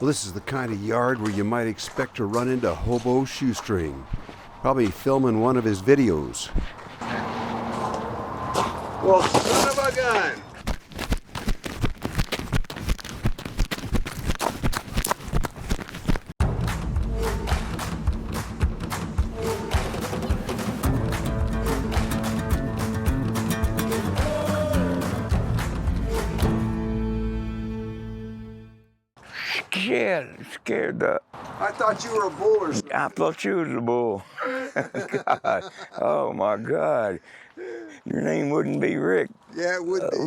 Well, this is the kind of yard where you might expect to run into Hobo Shoestring. Probably filming one of his videos. Well, son of a gun! Scared up. I thought you were a bull or something. I thought you was a bull. God. Oh my God. Your name wouldn't be Rick. Yeah, it would be.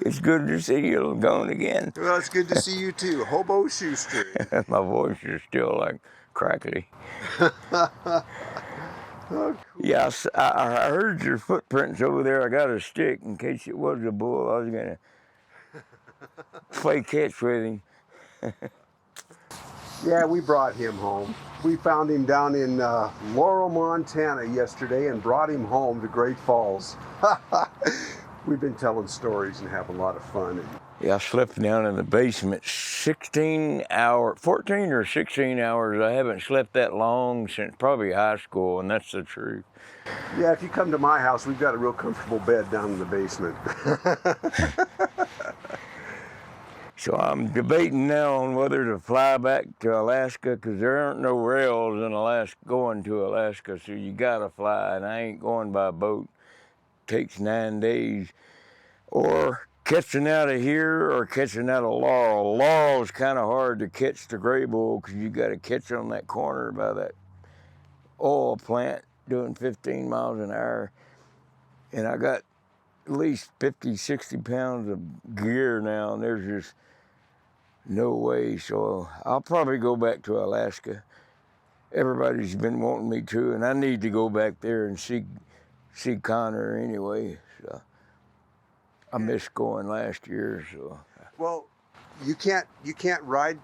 It's good to see you, Gonagain. Well, it's good to see you too, Hobo Shoestring. My voice is still like crackly. Oh, cool. Yes, I heard your footprints over there. I got a stick in case it was a bull. I was gonna play catch with him. Yeah, we brought him home. We found him down in Laurel, Montana yesterday and brought him home to Great Falls. We've been telling stories and having a lot of fun. Yeah, I slept down in the basement 14 or 16 hours. I haven't slept that long since probably high school, and that's the truth. Yeah, if you come to my house, we've got a real comfortable bed down in the basement. So I'm debating now on whether to fly back to Alaska, because there aren't no rails in Alaska going to Alaska, so you gotta fly, and I ain't going by boat. Takes 9 days. Or catching out of here or catching out of Laurel. Laurel's kind of hard to catch the gray bull because you got to catch on that corner by that oil plant doing 15 miles an hour. And I got at least 50, 60 pounds of gear now, and there's just no way. So I'll probably go back to Alaska. Everybody's been wanting me to, and I need to go back there and see Connor anyway. So I missed going last year. So well, you can't ride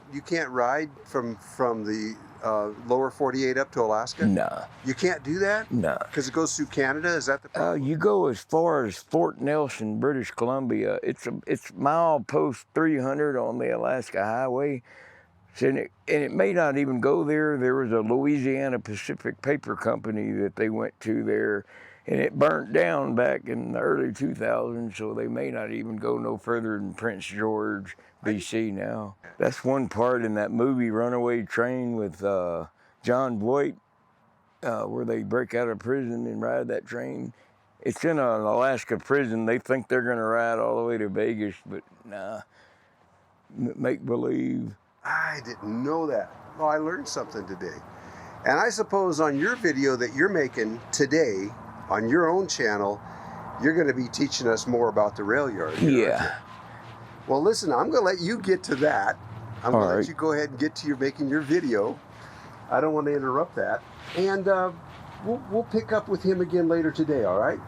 from the lower 48 up to Alaska. Nah. You can't do that. Nah. Because it goes through Canada. Is that the problem? You go as far as Fort Nelson, British Columbia. It's milepost 300 on the Alaska Highway. And it may not even go there. There was a Louisiana Pacific Paper Company that they went to there, and it burnt down back in the early 2000s, so they may not even go no further than Prince George, BC now. That's one part in that movie, Runaway Train, with John Voight, where they break out of prison and ride that train. It's in an Alaska prison. They think they're gonna ride all the way to Vegas, but nah, make believe. I didn't know that. Well, I learned something today. And I suppose on your video that you're making today, on your own channel, you're going to be teaching us more about the rail yard. Yeah. Well, listen, I'm going to let you get to that. I'm going to let right. you go ahead and get to making your video. I don't want to interrupt that. And we'll pick up with him again later today, all right?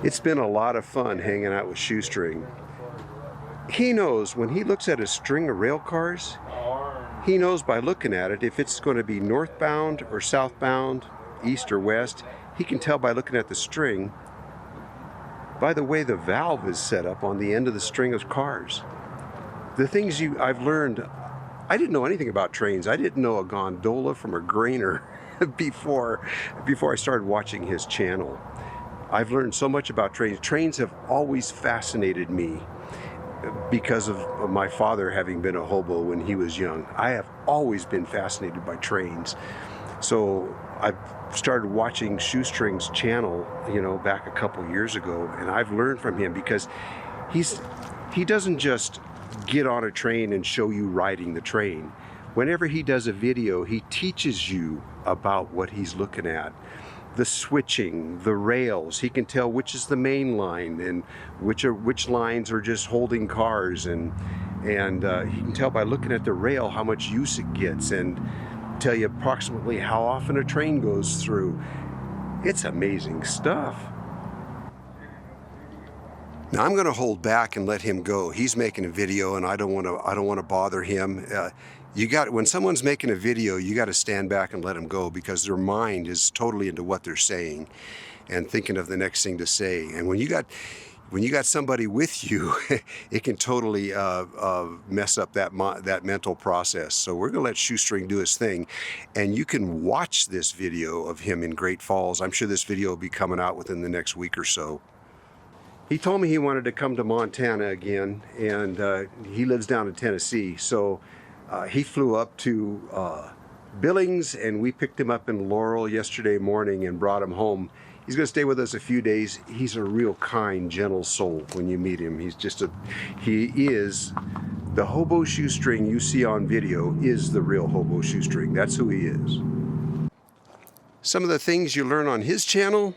It's been a lot of fun hanging out with Shoestring. He knows when he looks at a string of rail cars, he knows by looking at it if it's going to be northbound or southbound, east or west. He can tell by looking at the string, by the way the valve is set up on the end of the string of cars. The things I've learned, I didn't know anything about trains. I didn't know a gondola from a grainer before I started watching his channel. I've learned so much about trains. Trains have always fascinated me because of my father having been a hobo when he was young. I have always been fascinated by trains. So I've started watching Shoestring's channel, back a couple years ago, and I've learned from him because he doesn't just get on a train and show you riding the train. Whenever he does a video, he teaches you about what he's looking at. The switching, the rails, he can tell which is the main line and which lines are just holding cars, and he can tell by looking at the rail how much use it gets and tell you approximately how often a train goes through. It's amazing stuff. Now I'm going to hold back and let him go. He's making a video, and I don't want to bother him. When someone's making a video, you got to stand back and let them go because their mind is totally into what they're saying. and thinking of the next thing to say. And when you got somebody with you, it can totally mess up that mental process. So we're gonna let Shoestring do his thing, and you can watch this video of him in Great Falls. I'm sure this video will be coming out within the next week or so. He told me he wanted to come to Montana again, and he lives down in Tennessee, so he flew up to Billings, and we picked him up in Laurel yesterday morning and brought him home. He's going to stay with us a few days. He's a real kind, gentle soul when you meet him. He is the Hobo Shoestring you see on video is the real Hobo Shoestring. That's who he is. Some of the things you learn on his channel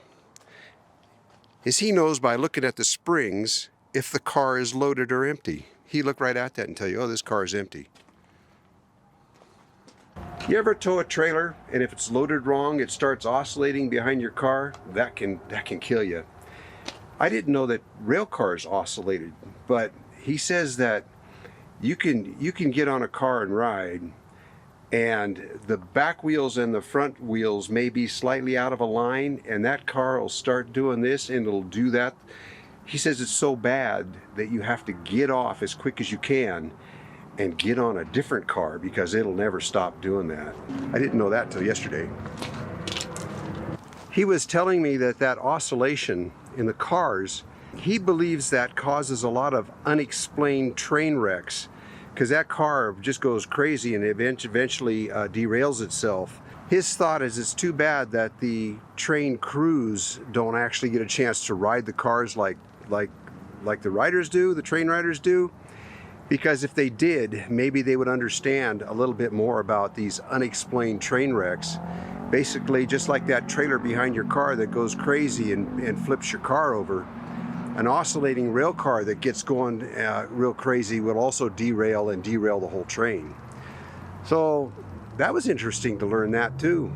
is he knows by looking at the springs if the car is loaded or empty. He look right at that and tell you, oh, this car is empty. You ever tow a trailer and if it's loaded wrong, it starts oscillating behind your car? That can kill you. I didn't know that rail cars oscillated, but he says that you can get on a car and ride, and the back wheels and the front wheels may be slightly out of a line, and that car will start doing this and it'll do that. He says it's so bad that you have to get off as quick as you can and get on a different car because it'll never stop doing that. I didn't know that till yesterday. He was telling me that oscillation in the cars, he believes that causes a lot of unexplained train wrecks, because that car just goes crazy and eventually derails itself. His thought is it's too bad that the train crews don't actually get a chance to ride the cars like the riders do, the train riders do. Because if they did, maybe they would understand a little bit more about these unexplained train wrecks. Basically, just like that trailer behind your car that goes crazy and flips your car over, an oscillating rail car that gets going real crazy will also derail the whole train. So that was interesting to learn that too.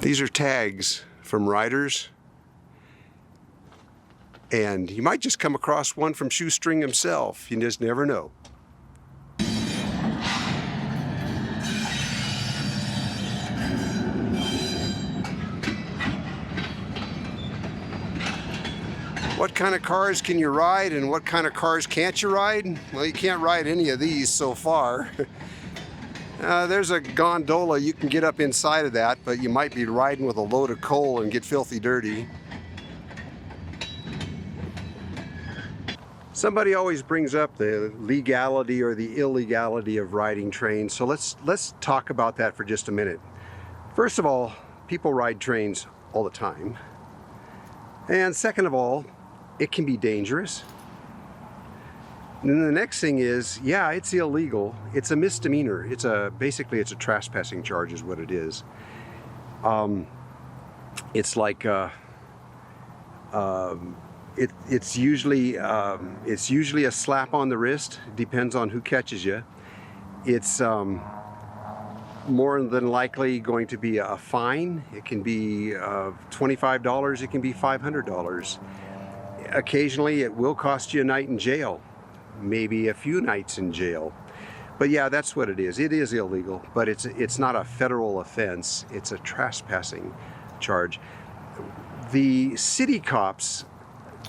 These are tags from riders, and you might just come across one from Shoestring himself. You just never know. What kind of cars can you ride and what kind of cars can't you ride? Well, you can't ride any of these so far. There's a gondola, you can get up inside of that, but you might be riding with a load of coal and get filthy dirty. Somebody always brings up the legality or the illegality of riding trains, so let's talk about that for just a minute. First of all, people ride trains all the time. And second of all, it can be dangerous. And then the next thing is, yeah, it's illegal. It's a misdemeanor. Basically it's a trespassing charge is what it is. It's like it's usually a slap on the wrist. Depends on who catches you. It's more than likely going to be a fine. It can be $25. It can be $500. Occasionally, it will cost you a night in jail. Maybe a few nights in jail. But yeah, that's what it is. It is illegal, but it's not a federal offense. It's a trespassing charge. The city cops,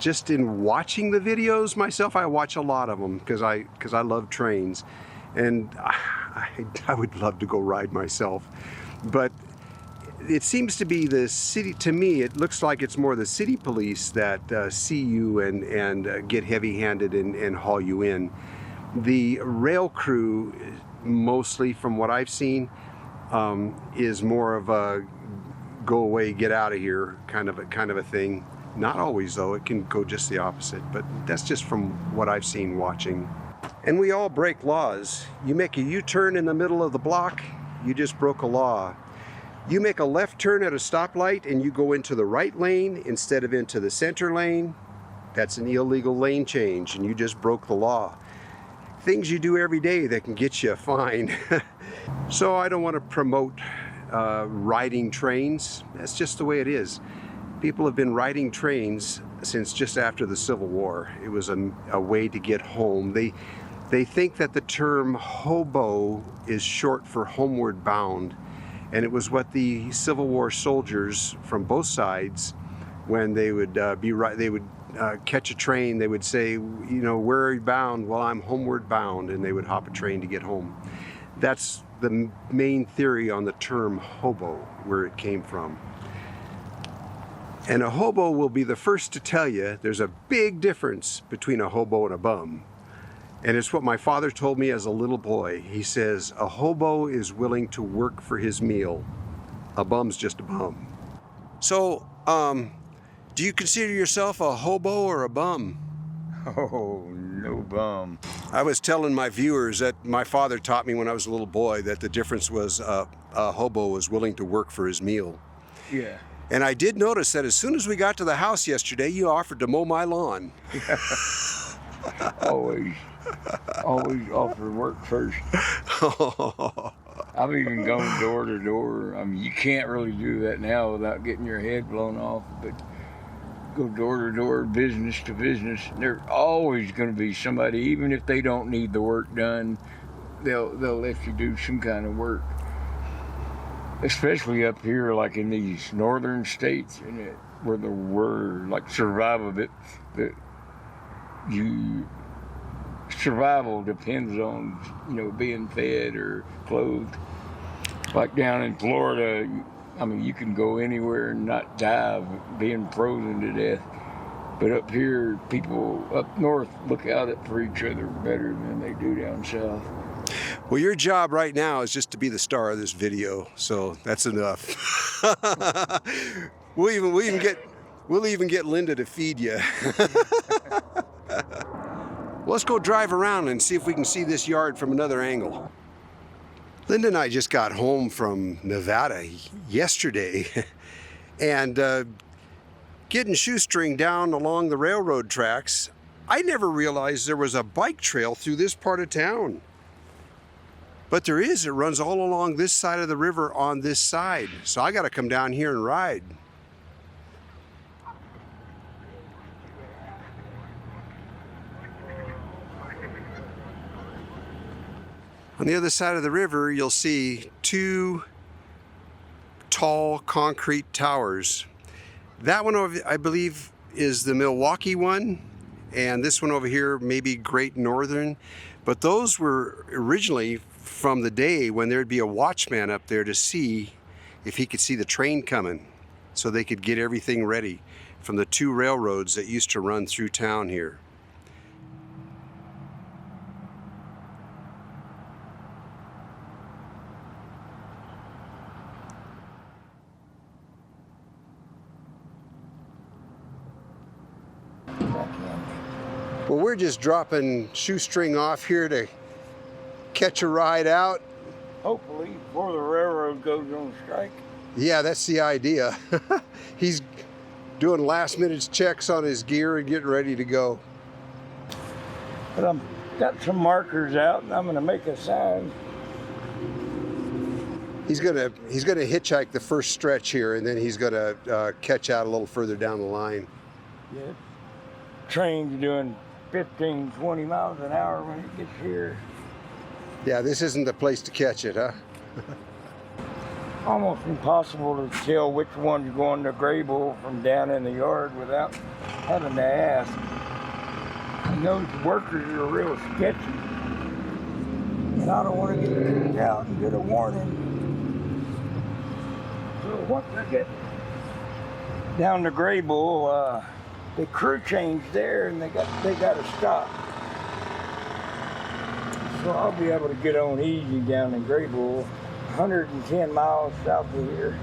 just in watching the videos myself, I watch a lot of them because I love trains, and I would love to go ride myself. But it seems to be the city, to me, it looks like it's more the city police that see you and get heavy-handed and haul you in. The rail crew, mostly from what I've seen, is more of a go away, get out of here kind of a thing. Not always though, it can go just the opposite, but that's just from what I've seen watching. And we all break laws. You make a U-turn in the middle of the block, you just broke a law. You make a left turn at a stoplight and you go into the right lane instead of into the center lane, that's an illegal lane change and you just broke the law. Things you do every day that can get you a fine. So I don't want to promote riding trains. That's just the way it is. People have been riding trains since just after the Civil War. It was a way to get home. They think that the term hobo is short for homeward bound, and it was what the Civil War soldiers from both sides, when they would catch a train, they would say, you know, where are you bound? Well, I'm homeward bound, and they would hop a train to get home. That's the main theory on the term hobo, where it came from. And a hobo will be the first to tell you there's a big difference between a hobo and a bum. And it's what my father told me as a little boy. He says, a hobo is willing to work for his meal. A bum's just a bum. So, do you consider yourself a hobo or a bum? Oh, no bum. I was telling my viewers that my father taught me when I was a little boy that the difference was a hobo was willing to work for his meal. Yeah. And I did notice that as soon as we got to the house yesterday, you offered to mow my lawn. Always offer work first. I've even gone door to door. I mean, you can't really do that now without getting your head blown off, but go door to door, business to business. There's always going to be somebody, even if they don't need the work done, they'll let you do some kind of work. Especially up here, like in these northern states, where the word like survival survival depends on, you know, being fed or clothed. Like down in Florida, I mean, you can go anywhere and not die of being frozen to death. But up here, people up north look out for each other better than they do down south. Well, your job right now is just to be the star of this video, so that's enough. We'll even get Linda to feed you. Let's go drive around and see if we can see this yard from another angle. Linda and I just got home from Nevada yesterday, and getting shoestring down along the railroad tracks, I never realized there was a bike trail through this part of town. But there is. It runs all along this side of the river on this side. So I got to come down here and ride. On the other side of the river, you'll see two tall concrete towers. That one, over, I believe, is the Milwaukee one. And this one over here, maybe Great Northern. But those were originally from the day when there'd be a watchman up there to see if he could see the train coming, so they could get everything ready from the two railroads that used to run through town here. Well, we're just dropping Shoestring off here to catch a ride out. Hopefully, before the railroad goes on strike. Yeah, that's the idea. He's doing last-minute checks on his gear and getting ready to go. But I've got some markers out, and I'm going to make a sign. He's gonna hitchhike the first stretch here, and then he's gonna catch out a little further down the line. Yeah, train's doing 15, 20 miles an hour when it gets here. Yeah, this isn't the place to catch it, huh? Almost impossible to tell which one's going to Grable from down in the yard without having to ask. And those workers are real sketchy. And I don't want to get kicked out and get a warning. So once I get down to Grable, the crew changed there and they got to stop. So I'll be able to get on easy down in Grable, 110 miles south of here.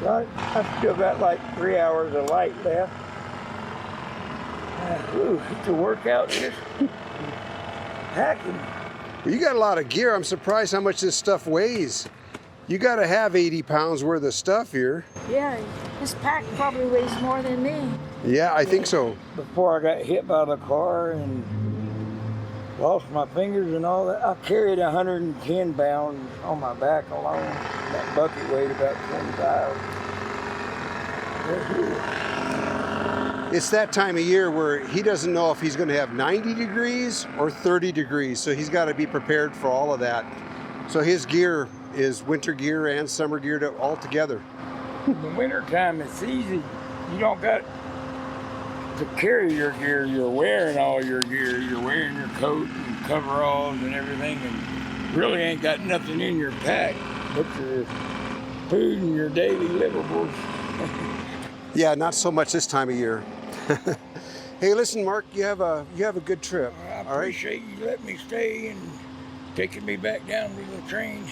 So I still got like 3 hours of light left. It's a workout just hacking. Well, you got a lot of gear. I'm surprised how much this stuff weighs. You got to have 80 pounds worth of stuff here. Yeah, this pack probably weighs more than me. Yeah, I think so. Before I got hit by the car and lost my fingers and all that, I carried 110 pounds on my back alone. That bucket weighed about 25. It's that time of year where he doesn't know if he's going to have 90 degrees or 30 degrees, so he's got to be prepared for all of that. So his gear is winter gear and summer gear all together. In the wintertime, it's easy. You don't got to carry your gear. You're wearing all your gear. You're wearing your coat and coveralls and everything, and really ain't got nothing in your pack but your food and your daily livables. Yeah, not so much this time of year. Hey, listen, Mark, you have a good trip. I all right? appreciate you letting me stay and taking me back down to the train.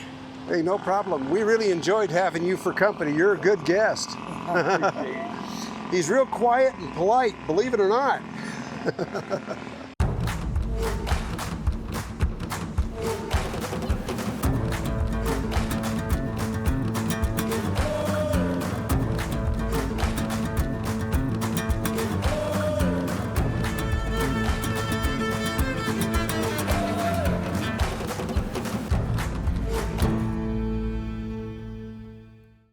Hey, no problem. We really enjoyed having you for company. You're a good guest. I appreciate it. He's real quiet and polite, believe it or not.